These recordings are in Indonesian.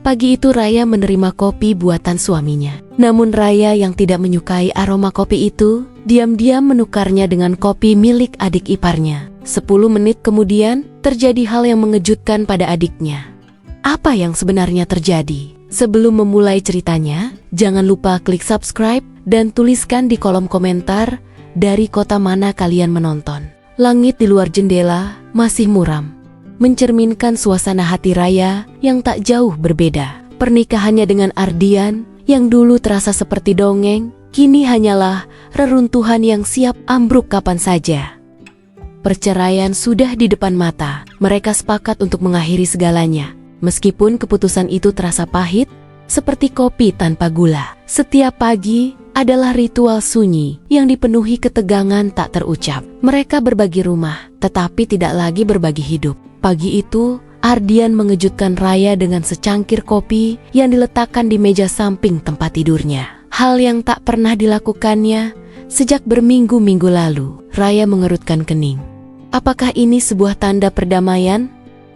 Pagi itu Raya menerima kopi buatan suaminya. Namun Raya yang tidak menyukai aroma kopi itu, diam-diam menukarnya dengan kopi milik adik iparnya. 10 menit kemudian, terjadi hal yang mengejutkan pada adiknya. Apa yang sebenarnya terjadi? Sebelum memulai ceritanya, jangan lupa klik subscribe dan tuliskan di kolom komentar dari kota mana kalian menonton. Langit di luar jendela masih muram, mencerminkan suasana hati Raya yang tak jauh berbeda. Pernikahannya dengan Ardian yang dulu terasa seperti dongeng, kini hanyalah reruntuhan yang siap ambruk kapan saja. Perceraian sudah di depan mata, mereka sepakat untuk mengakhiri segalanya. Meskipun keputusan itu terasa pahit, seperti kopi tanpa gula. Setiap pagi adalah ritual sunyi yang dipenuhi ketegangan tak terucap. Mereka berbagi rumah, tetapi tidak lagi berbagi hidup. Pagi itu, Ardian mengejutkan Raya dengan secangkir kopi yang diletakkan di meja samping tempat tidurnya. Hal yang tak pernah dilakukannya sejak berminggu-minggu lalu. Raya mengerutkan kening. Apakah ini sebuah tanda perdamaian?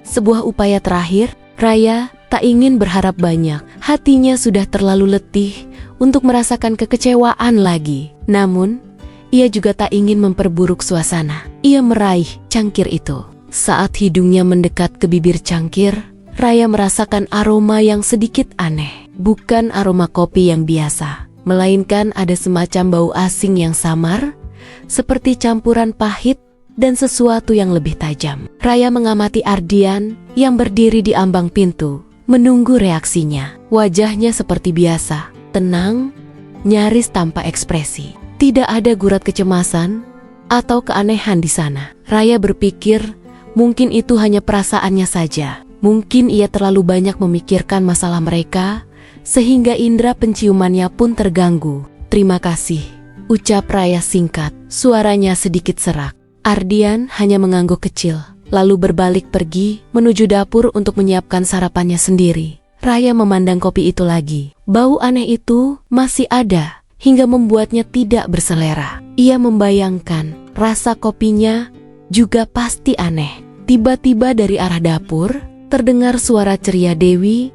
Sebuah upaya terakhir? Raya tak ingin berharap banyak. Hatinya sudah terlalu letih untuk merasakan kekecewaan lagi. Namun, ia juga tak ingin memperburuk suasana. Ia meraih cangkir itu. Saat hidungnya mendekat ke bibir cangkir, Raya merasakan aroma yang sedikit aneh. Bukan aroma kopi yang biasa, melainkan ada semacam bau asing yang samar, seperti campuran pahit dan sesuatu yang lebih tajam. Raya mengamati Ardian yang berdiri di ambang pintu, menunggu reaksinya. Wajahnya seperti biasa, tenang, nyaris tanpa ekspresi. Tidak ada gurat kecemasan atau keanehan di sana. Raya berpikir, mungkin itu hanya perasaannya saja. Mungkin ia terlalu banyak memikirkan masalah mereka, sehingga indera penciumannya pun terganggu. "Terima kasih," ucap Raya singkat, suaranya sedikit serak. Ardian hanya mengangguk kecil, lalu berbalik pergi menuju dapur untuk menyiapkan sarapannya sendiri. Raya memandang kopi itu lagi. Bau aneh itu masih ada, hingga membuatnya tidak berselera. Ia membayangkan rasa kopinya juga pasti aneh. Tiba-tiba dari arah dapur, terdengar suara ceria Dewi,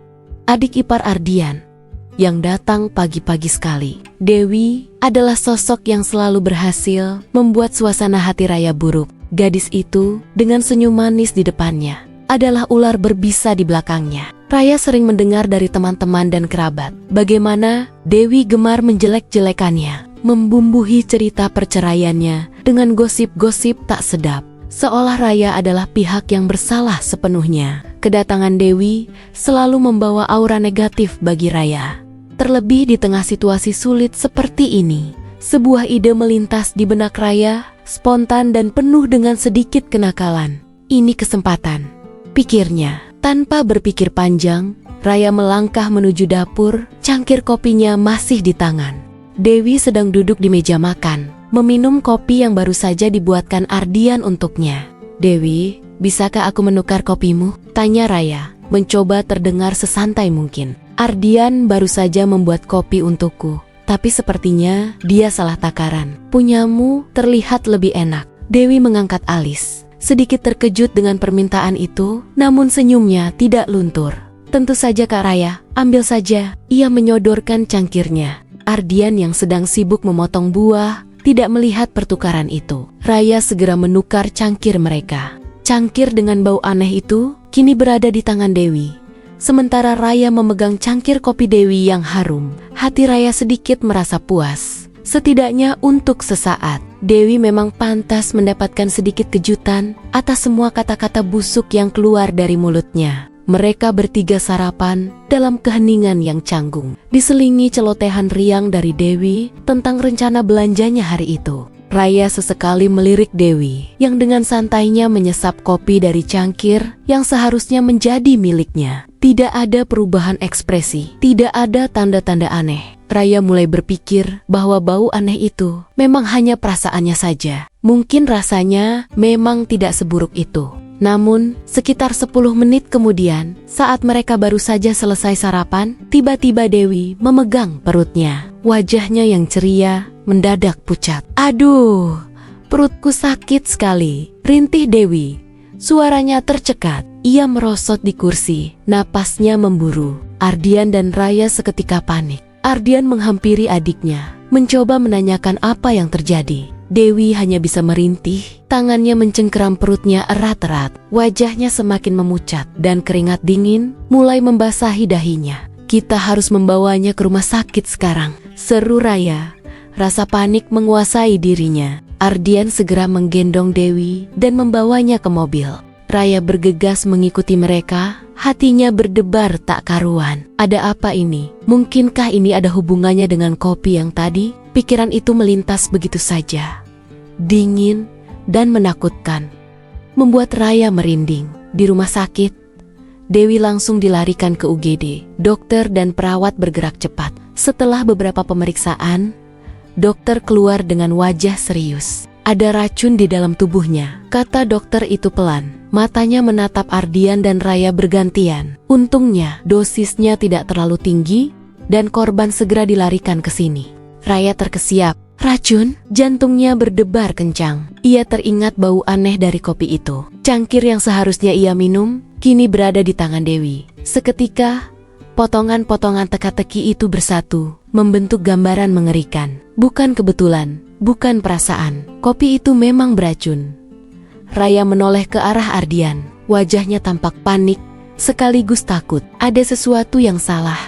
adik ipar Ardian, yang datang pagi-pagi sekali. Dewi adalah sosok yang selalu berhasil membuat suasana hati Raya buruk. Gadis itu, dengan senyum manis di depannya, adalah ular berbisa di belakangnya. Raya sering mendengar dari teman-teman dan kerabat bagaimana Dewi gemar menjelek-jelekannya, membumbuhi cerita perceraiannya dengan gosip-gosip tak sedap, seolah Raya adalah pihak yang bersalah sepenuhnya. Kedatangan Dewi selalu membawa aura negatif bagi Raya. Terlebih di tengah situasi sulit seperti ini, sebuah ide melintas di benak Raya, spontan dan penuh dengan sedikit kenakalan. "Ini kesempatan," pikirnya. Tanpa berpikir panjang, Raya melangkah menuju dapur, cangkir kopinya masih di tangan. Dewi sedang duduk di meja makan, meminum kopi yang baru saja dibuatkan Ardian untuknya. "Dewi, bisakah aku menukar kopimu?" tanya Raya, mencoba terdengar sesantai mungkin. "Ardian baru saja membuat kopi untukku, tapi sepertinya dia salah takaran. Punyamu terlihat lebih enak." Dewi mengangkat alis, sedikit terkejut dengan permintaan itu, namun senyumnya tidak luntur. "Tentu saja Kak Raya, ambil saja." Ia menyodorkan cangkirnya. Ardian yang sedang sibuk memotong buah tidak melihat pertukaran itu. Raya segera menukar cangkir mereka. Cangkir dengan bau aneh itu kini berada di tangan Dewi. Sementara Raya memegang cangkir kopi Dewi yang harum, hati Raya sedikit merasa puas. Setidaknya untuk sesaat, Dewi memang pantas mendapatkan sedikit kejutan atas semua kata-kata busuk yang keluar dari mulutnya. Mereka bertiga sarapan dalam keheningan yang canggung, diselingi celotehan riang dari Dewi tentang rencana belanjanya hari itu. Raya sesekali melirik Dewi yang dengan santainya menyesap kopi dari cangkir yang seharusnya menjadi miliknya. Tidak ada perubahan ekspresi, tidak ada tanda-tanda aneh. Raya mulai berpikir bahwa bau aneh itu memang hanya perasaannya saja. Mungkin rasanya memang tidak seburuk itu. Namun, sekitar 10 menit kemudian, saat mereka baru saja selesai sarapan, tiba-tiba Dewi memegang perutnya. Wajahnya yang ceria mendadak pucat. "Aduh, perutku sakit sekali," rintih Dewi. Suaranya tercekat. Ia merosot di kursi, napasnya memburu. Ardian dan Raya seketika panik. Ardian menghampiri adiknya, mencoba menanyakan apa yang terjadi. Dewi hanya bisa merintih, tangannya mencengkeram perutnya erat-erat. Wajahnya semakin memucat dan keringat dingin mulai membasahi dahinya. "Kita harus membawanya ke rumah sakit sekarang," seru Raya. Rasa panik menguasai dirinya. Ardian segera menggendong Dewi dan membawanya ke mobil. Raya bergegas mengikuti mereka, hatinya berdebar tak karuan. Ada apa ini? Mungkinkah ini ada hubungannya dengan kopi yang tadi? Pikiran itu melintas begitu saja. Dingin dan menakutkan. Membuat Raya merinding. Di rumah sakit, Dewi langsung dilarikan ke UGD. Dokter dan perawat bergerak cepat. Setelah beberapa pemeriksaan, dokter keluar dengan wajah serius. "Ada racun di dalam tubuhnya," kata dokter itu pelan. Matanya menatap Ardian dan Raya bergantian. Untungnya dosisnya tidak terlalu tinggi dan korban segera dilarikan ke sini. Raya terkesiap. Racun? Jantungnya berdebar kencang. Ia teringat bau aneh dari kopi itu. Cangkir yang seharusnya ia minum kini berada di tangan Dewi. Seketika, potongan-potongan teka-teki itu bersatu, membentuk gambaran mengerikan. Bukan kebetulan, bukan perasaan. Kopi itu memang beracun. Raya menoleh ke arah Ardian. Wajahnya tampak panik, sekaligus takut. Ada sesuatu yang salah.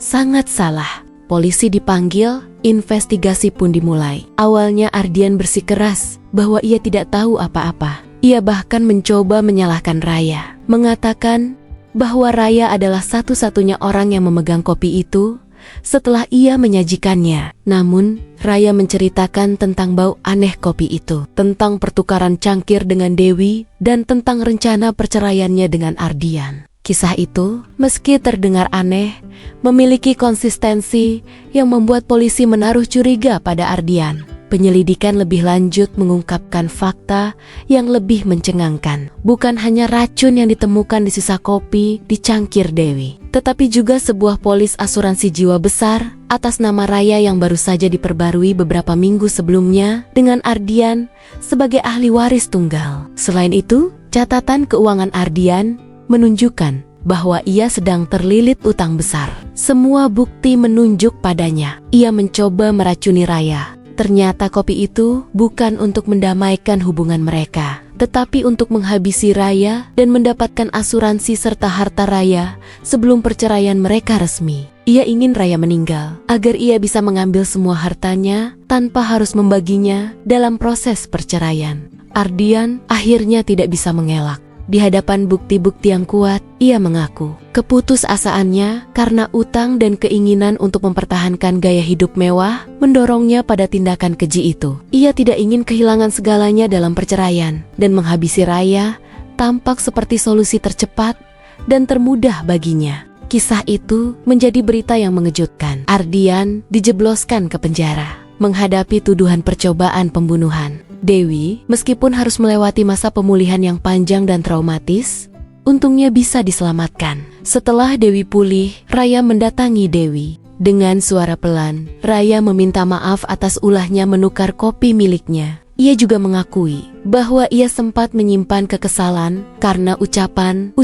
Sangat salah. Polisi dipanggil, investigasi pun dimulai. Awalnya Ardian bersikeras bahwa ia tidak tahu apa-apa. Ia bahkan mencoba menyalahkan Raya, mengatakan bahwa Raya adalah satu-satunya orang yang memegang kopi itu setelah ia menyajikannya. Namun, Raya menceritakan tentang bau aneh kopi itu, tentang pertukaran cangkir dengan Dewi, dan tentang rencana perceraiannya dengan Ardian. Kisah itu, meski terdengar aneh, memiliki konsistensi yang membuat polisi menaruh curiga pada Ardian. Penyelidikan lebih lanjut mengungkapkan fakta yang lebih mencengangkan. Bukan hanya racun yang ditemukan di sisa kopi di cangkir Dewi, tetapi juga sebuah polis asuransi jiwa besar atas nama Raya yang baru saja diperbarui beberapa minggu sebelumnya dengan Ardian sebagai ahli waris tunggal. Selain itu, catatan keuangan Ardian menunjukkan bahwa ia sedang terlilit utang besar. Semua bukti menunjuk padanya. Ia mencoba meracuni Raya. Ternyata kopi itu bukan untuk mendamaikan hubungan mereka, tetapi untuk menghabisi Raya dan mendapatkan asuransi serta harta Raya sebelum perceraian mereka resmi. Ia ingin Raya meninggal, agar ia bisa mengambil semua hartanya tanpa harus membaginya dalam proses perceraian. Ardian akhirnya tidak bisa mengelak. Di hadapan bukti-bukti yang kuat, ia mengaku keputusasaannya karena utang dan keinginan untuk mempertahankan gaya hidup mewah mendorongnya pada tindakan keji itu. Ia tidak ingin kehilangan segalanya dalam perceraian, dan menghabisi Raya tampak seperti solusi tercepat dan termudah baginya. Kisah itu menjadi berita yang mengejutkan. Ardian dijebloskan ke penjara, menghadapi tuduhan percobaan pembunuhan. Dewi, meskipun harus melewati masa pemulihan yang panjang dan traumatis, untungnya bisa diselamatkan. Setelah Dewi pulih, Raya mendatangi Dewi. Dengan suara pelan, Raya meminta maaf atas ulahnya menukar kopi miliknya. Ia juga mengakui bahwa ia sempat menyimpan kekesalan karena ucapan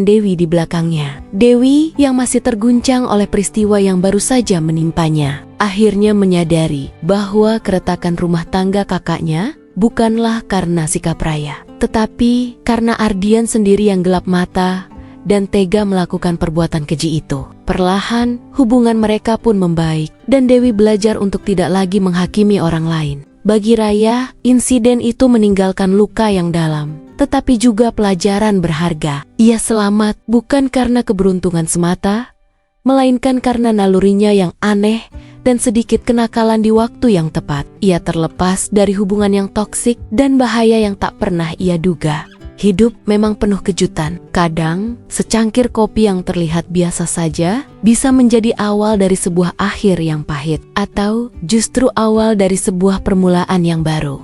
Dewi di belakangnya. Dewi yang masih terguncang oleh peristiwa yang baru saja menimpanya, akhirnya menyadari bahwa keretakan rumah tangga kakaknya bukanlah karena sikap Raya, tetapi karena Ardian sendiri yang gelap mata dan tega melakukan perbuatan keji itu. Perlahan, hubungan mereka pun membaik, dan Dewi belajar untuk tidak lagi menghakimi orang lain. Bagi Raya, insiden itu meninggalkan luka yang dalam, tetapi juga pelajaran berharga. Ia selamat bukan karena keberuntungan semata, melainkan karena nalurinya yang aneh dan sedikit kenakalan di waktu yang tepat. Ia terlepas dari hubungan yang toksik dan bahaya yang tak pernah ia duga. Hidup memang penuh kejutan. Kadang, secangkir kopi yang terlihat biasa saja bisa menjadi awal dari sebuah akhir yang pahit, atau justru awal dari sebuah permulaan yang baru.